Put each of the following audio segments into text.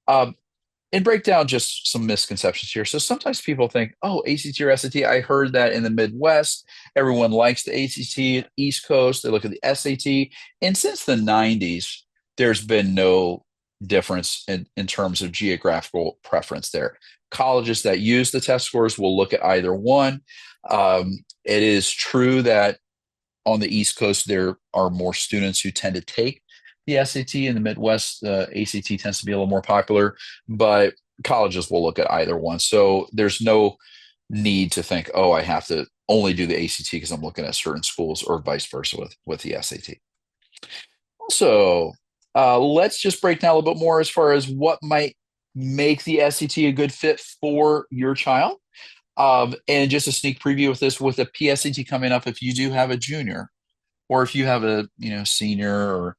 Um, and break down just some misconceptions here. So sometimes people think, oh, ACT or SAT. I heard that in the Midwest, everyone likes the ACT. East Coast, they look at the SAT. And since the 90s, there's been no difference in terms of geographical preference there. Colleges that use the test scores will look at either one. It is true that on the East Coast, there are more students who tend to take the SAT. In the Midwest, ACT tends to be a little more popular, but colleges will look at either one. So there's no need to think, oh, I have to only do the ACT because I'm looking at certain schools, or vice versa with the SAT. So let's just break down a little bit more as far as what might make the SAT a good fit for your child. And just a sneak preview with this, with the PSAT coming up, if you do have a junior, or if you have a senior, or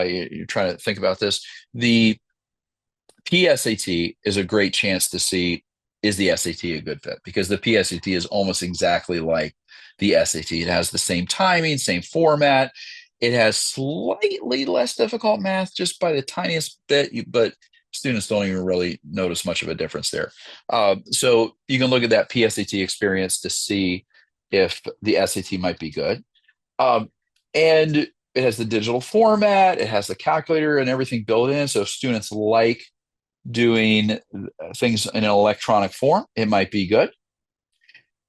you're trying to think about this, the PSAT is a great chance to see, is the SAT a good fit, because the PSAT is almost exactly like the SAT. It has the same timing, same format. It has slightly less difficult math, just by the tiniest bit, but students don't even really notice much of a difference there. So you can look at that PSAT experience to see if the SAT might be good. Um, and it has the digital format, it has the calculator and everything built in. So if students like doing things in an electronic form, it might be good.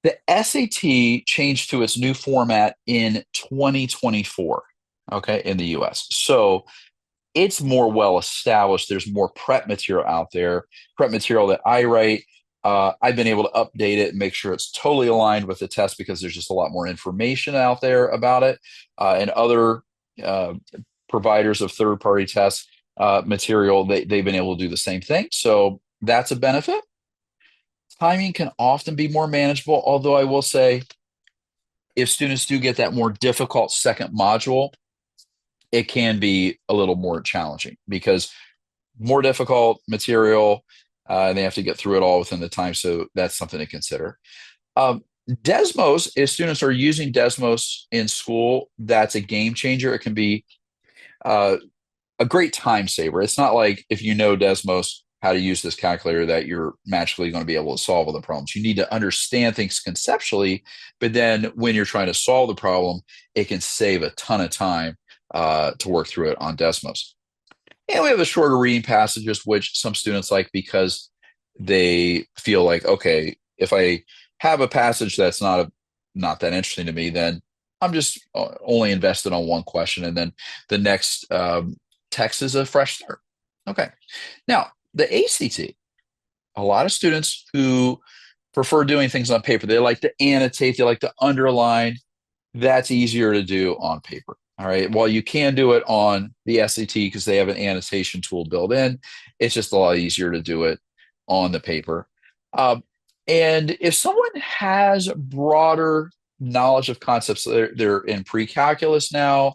The SAT changed to its new format in 2024, okay, in the US. So it's more well established. There's more prep material out there, prep material that I write. I've been able to update it and make sure it's totally aligned with the test, because there's just a lot more information out there about it. And other uh, providers of third-party test material, they've been able to do the same thing. So that's a benefit. Timing can often be more manageable, although I will say, if students do get that more difficult second module, it can be a little more challenging, because more difficult material, and they have to get through it all within the time. So that's something to consider. Um, Desmos, if students are using Desmos in school, that's a game changer. It can be uh, a great time saver. It's not like, if you know Desmos, how to use this calculator, that you're magically going to be able to solve all the problems. You need to understand things conceptually, but then when you're trying to solve the problem, it can save a ton of time to work through it on Desmos. And we have the shorter reading passages, which some students like, because they feel like, okay, if I have a passage that's not that interesting to me, then I'm just only invested on one question, and then the next text is a fresh start. Okay. Now, the ACT, a lot of students who prefer doing things on paper, they like to annotate, they like to underline. That's easier to do on paper. All right. While you can do it on the SAT because they have an annotation tool built in, it's just a lot easier to do it on the paper. Um, and if someone has broader knowledge of concepts, they're in pre-calculus now,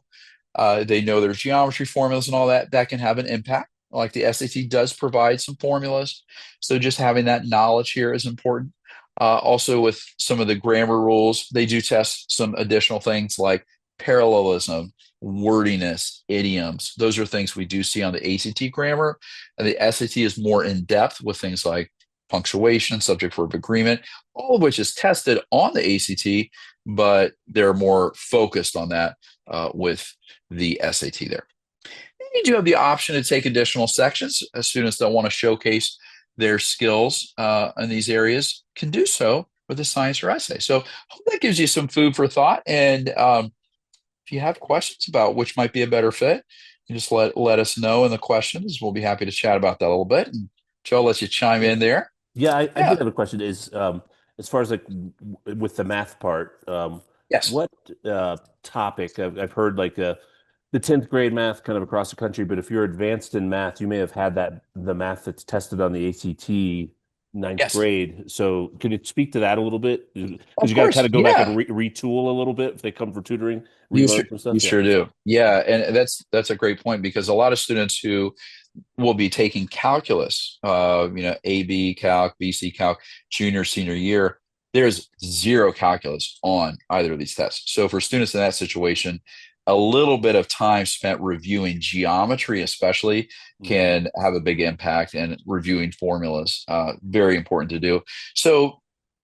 they know their geometry formulas and all that, that can have an impact. Like the SAT does provide some formulas. So just having that knowledge here is important. Also, with some of the grammar rules, they do test some additional things like parallelism, wordiness, idioms. Those are things we do see on the ACT grammar. And the SAT is more in depth with things like punctuation, subject verb agreement, all of which is tested on the ACT, but they're more focused on that with the SAT there. You do have the option to take additional sections. As students that want to showcase their skills in these areas can do so with a science or essay. So hope that gives you some food for thought. And if you have questions about which might be a better fit, you just let us know in the questions. We'll be happy to chat about that a little bit. And Joe, let you chime Yeah, in there. yeah. I Yeah. did have a question. Is as far as like with the math part, Yes. what topic? I've heard like the 10th grade math kind of across the country, but if you're advanced in math, you may have had that the math that's tested on the ACT ninth Yes. grade. So can you speak to that a little bit? Because Of you got to kind course. of go back and Yeah. retool a little bit if they come for tutoring, You sure relearn some stuff. you Yeah. sure do. Yeah, and that's a great point, because a lot of students who will be taking calculus, AB Calc, BC Calc, junior, senior year, there's zero calculus on either of these tests. So for students in that situation, a little bit of time spent reviewing geometry, especially, Hmm. can have a big impact, and reviewing formulas, very important to do. So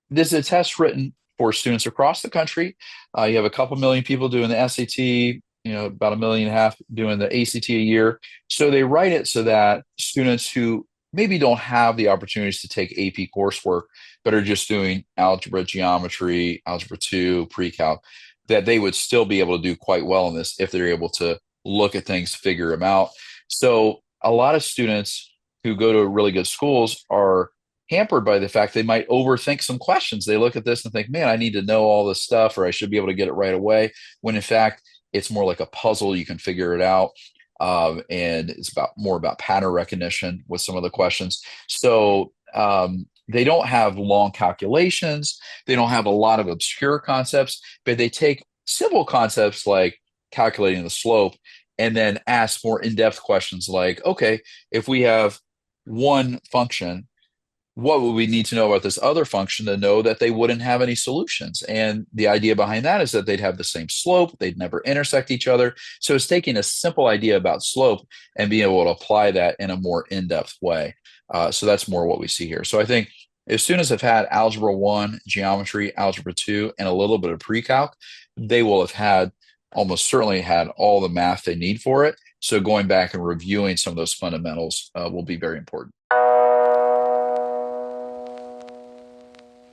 this is a test written for students across the country. You have a couple million people doing the SAT, about 1.5 million doing the ACT a year. So they write it so that students who maybe don't have the opportunities to take AP coursework, but are just doing algebra, geometry, algebra 2, pre-calc, that they would still be able to do quite well in this if they're able to look at things, figure them out. So a lot of students who go to really good schools are hampered by the fact they might overthink some questions. They look at this and think, man, I need to know all this stuff, or I should be able to get it right away. When in fact, it's more like a puzzle. You can figure it out. And it's more about pattern recognition with some of the questions. So they don't have long calculations. They don't have a lot of obscure concepts, but they take simple concepts like calculating the slope and then ask more in-depth questions like, okay, if we have one function, what would we need to know about this other function to know that they wouldn't have any solutions? And the idea behind that is that they'd have the same slope, they'd never intersect each other. So it's taking a simple idea about slope and being able to apply that in a more in-depth way. So that's more what we see here. So I think as soon as they've had algebra 1, geometry, algebra 2, and a little bit of pre-calc, they will have had almost certainly had all the math they need for it. So going back and reviewing some of those fundamentals will be very important.